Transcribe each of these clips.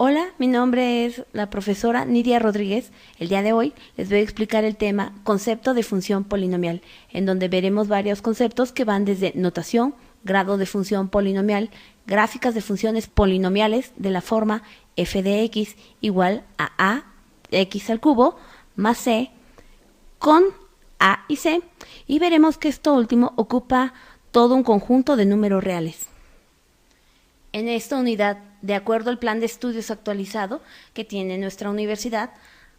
Hola, mi nombre es la profesora Nidia Rodríguez. El día de hoy les voy a explicar el tema concepto de función polinomial, en donde veremos varios conceptos que van desde notación, grado de función polinomial, gráficas de funciones polinomiales de la forma f de x igual a x al cubo más c con a y c, y veremos que esto último ocupa todo un conjunto de números reales. En esta unidad, de acuerdo al plan de estudios actualizado que tiene nuestra universidad,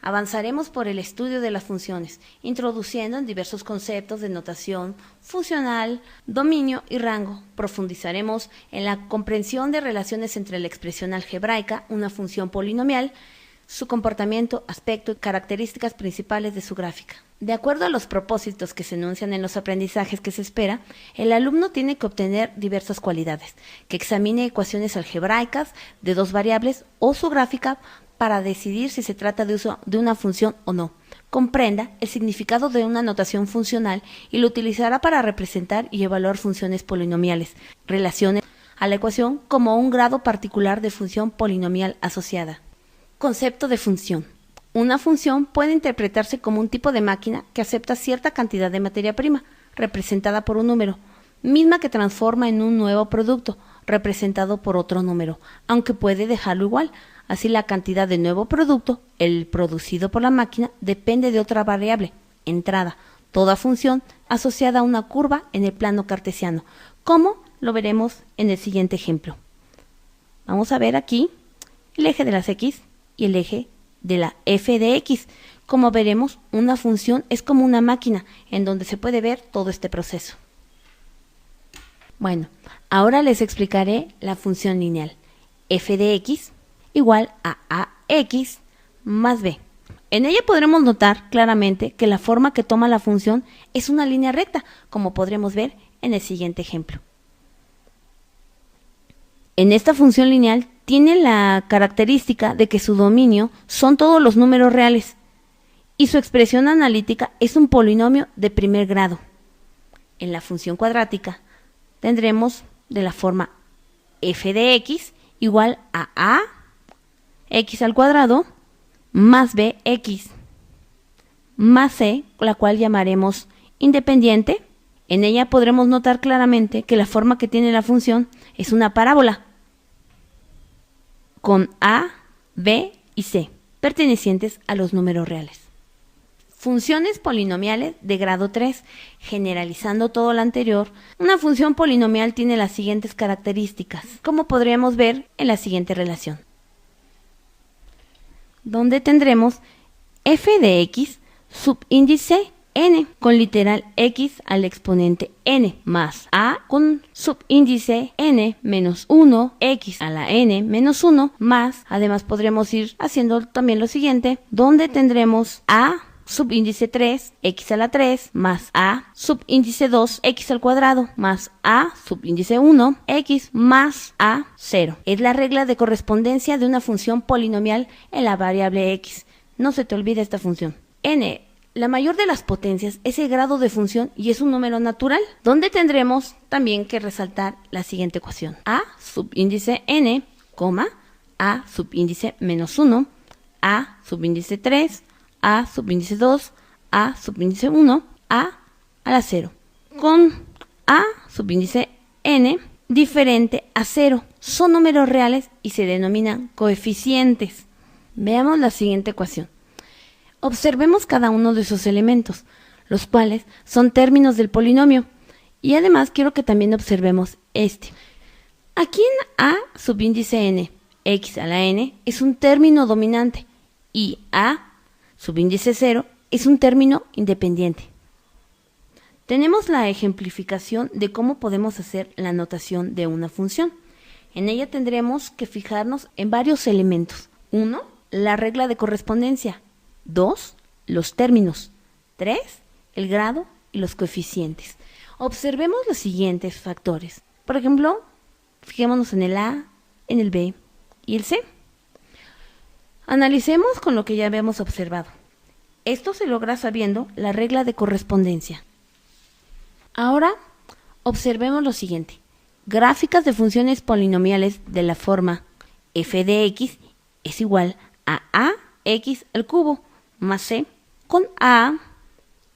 avanzaremos por el estudio de las funciones, introduciendo en diversos conceptos de notación, funcional, dominio y rango. Profundizaremos en la comprensión de relaciones entre la expresión algebraica, una función polinomial, su comportamiento, aspecto y características principales de su gráfica. De acuerdo a los propósitos que se enuncian en los aprendizajes que se espera, el alumno tiene que obtener diversas cualidades, que examine ecuaciones algebraicas de dos variables o su gráfica para decidir si se trata de una función o no, comprenda el significado de una notación funcional y lo utilizará para representar y evaluar funciones polinomiales, relaciones a la ecuación como un grado particular de función polinomial asociada. Concepto de función. Una función puede interpretarse como un tipo de máquina que acepta cierta cantidad de materia prima, representada por un número, misma que transforma en un nuevo producto, representado por otro número, aunque puede dejarlo igual. Así, la cantidad de nuevo producto, el producido por la máquina, depende de otra variable, entrada, toda función asociada a una curva en el plano cartesiano, como lo veremos en el siguiente ejemplo. Vamos a ver aquí el eje de las x y el eje de la f de x. Como veremos, una función es como una máquina en donde se puede ver todo este proceso. Bueno, ahora les explicaré la función lineal. F de x igual a ax más b. En ella podremos notar claramente que la forma que toma la función es una línea recta, como podremos ver en el siguiente ejemplo. En esta función lineal tiene la característica de que su dominio son todos los números reales y su expresión analítica es un polinomio de primer grado. En la función cuadrática tendremos de la forma f de x igual a x al cuadrado más bx más c, la cual llamaremos independiente. En ella podremos notar claramente que la forma que tiene la función es una parábola con a, b y c, pertenecientes a los números reales. Funciones polinomiales de grado 3. Generalizando todo lo anterior, una función polinomial tiene las siguientes características, como podríamos ver en la siguiente relación, donde tendremos f de x subíndice n con literal x al exponente n más a con subíndice n menos 1 x a la n menos 1 más, además podremos ir haciendo también lo siguiente, donde tendremos a subíndice 3 x a la 3 más a subíndice 2 x al cuadrado más a subíndice 1 x más a 0. Es la regla de correspondencia de una función polinomial en la variable x. No se te olvide esta función. N, la mayor de las potencias, es el grado de función y es un número natural, donde tendremos también que resaltar la siguiente ecuación. A subíndice n, a subíndice menos 1, a subíndice 3, a subíndice 2, a subíndice 1, a la 0, con a subíndice n diferente a 0. Son números reales y se denominan coeficientes. Veamos la siguiente ecuación. Observemos cada uno de esos elementos, los cuales son términos del polinomio, y además quiero que también observemos este. Aquí en a subíndice n, x a la n, es un término dominante, y a subíndice 0 es un término independiente. Tenemos la ejemplificación de cómo podemos hacer la notación de una función. En ella tendremos que fijarnos en varios elementos. 1. La regla de correspondencia. 2. Los términos. 3. El grado y los coeficientes. Observemos los siguientes factores. Por ejemplo, fijémonos en el A, en el B y el C. Analicemos con lo que ya habíamos observado. Esto se logra sabiendo la regla de correspondencia. Ahora, observemos lo siguiente. Gráficas de funciones polinomiales de la forma f de x es igual a ax al cubo más c, con a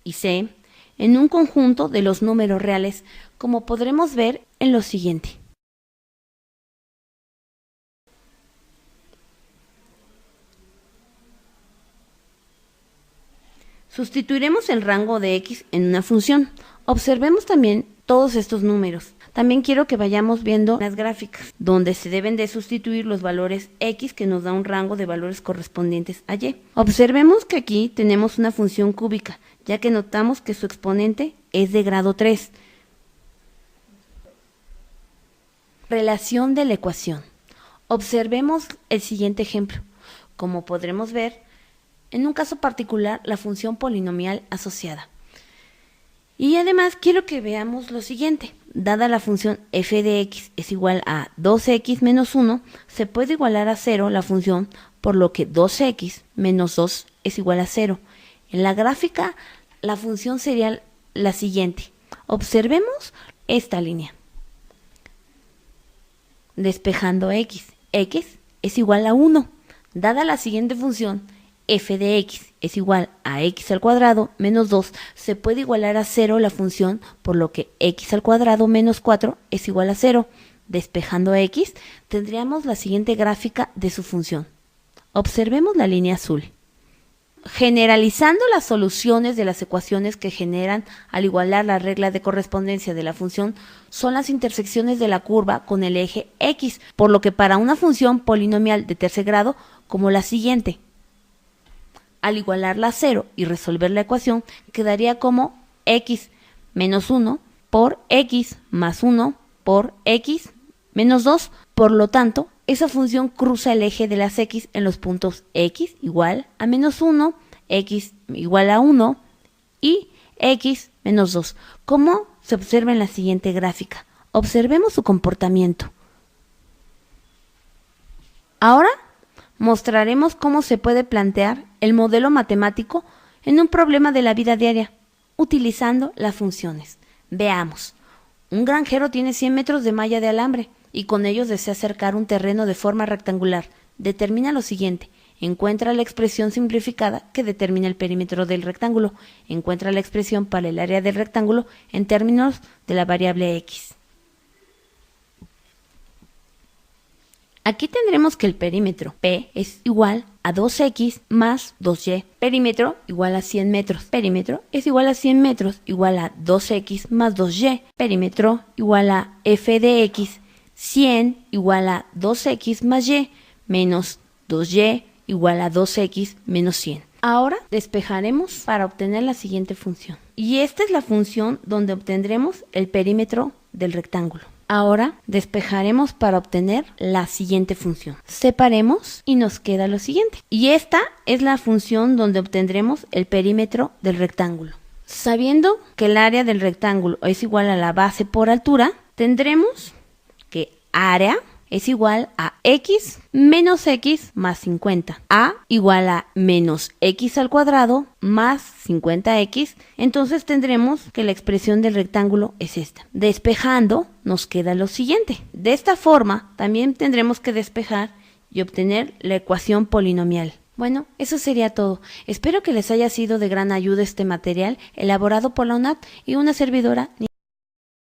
y c en un conjunto de los números reales, como podremos ver en lo siguiente. Sustituiremos el rango de x en una función. Observemos también todos estos números. También quiero que vayamos viendo las gráficas, donde se deben de sustituir los valores x, que nos da un rango de valores correspondientes a y. Observemos que aquí tenemos una función cúbica, ya que notamos que su exponente es de grado 3. Relación de la ecuación. Observemos el siguiente ejemplo. Como podremos ver, en un caso particular, la función polinomial asociada. Y además quiero que veamos lo siguiente. Dada la función f de x es igual a 2x menos 1, se puede igualar a 0 la función, por lo que 2x menos 2 es igual a 0. En la gráfica, la función sería la siguiente. Observemos esta línea. Despejando x es igual a 1. Dada la siguiente función, f de x es igual a x al cuadrado menos 2, se puede igualar a 0 la función, por lo que x al cuadrado menos 4 es igual a 0. Despejando x, tendríamos la siguiente gráfica de su función. Observemos la línea azul. Generalizando las soluciones de las ecuaciones que generan al igualar la regla de correspondencia de la función son las intersecciones de la curva con el eje x, por lo que para una función polinomial de tercer grado, como la siguiente, al igualarla a 0 y resolver la ecuación, quedaría como x menos 1 por x más 1 por x menos 2. Por lo tanto, esa función cruza el eje de las x en los puntos x igual a menos 1, x igual a 1 y x menos 2, como se observa en la siguiente gráfica. Observemos su comportamiento. Ahora mostraremos cómo se puede plantear el modelo matemático en un problema de la vida diaria, utilizando las funciones. Veamos. Un granjero tiene 100 metros de malla de alambre y con ellos desea cercar un terreno de forma rectangular. Determina lo siguiente. Encuentra la expresión simplificada que determina el perímetro del rectángulo. Encuentra la expresión para el área del rectángulo en términos de la variable x. Aquí tendremos que el perímetro P es igual a 2x más 2y. Perímetro igual a 100 metros. Perímetro es igual a 100 metros igual a 2x más 2y. Perímetro igual a f de x. 100 igual a 2x más y menos 2y igual a 2x menos 100. Ahora despejaremos para obtener la siguiente función. Y esta es la función donde obtendremos el perímetro del rectángulo. Ahora despejaremos para obtener la siguiente función. Separemos y nos queda lo siguiente. Y esta es la función donde obtendremos el perímetro del rectángulo. Sabiendo que el área del rectángulo es igual a la base por altura, tendremos que área es igual a x menos x más 50. A igual a menos x al cuadrado más 50x. Entonces tendremos que la expresión del rectángulo es esta. Despejando nos queda lo siguiente. De esta forma también tendremos que despejar y obtener la ecuación polinomial. Bueno, eso sería todo. Espero que les haya sido de gran ayuda este material elaborado por la UNAD y una servidora,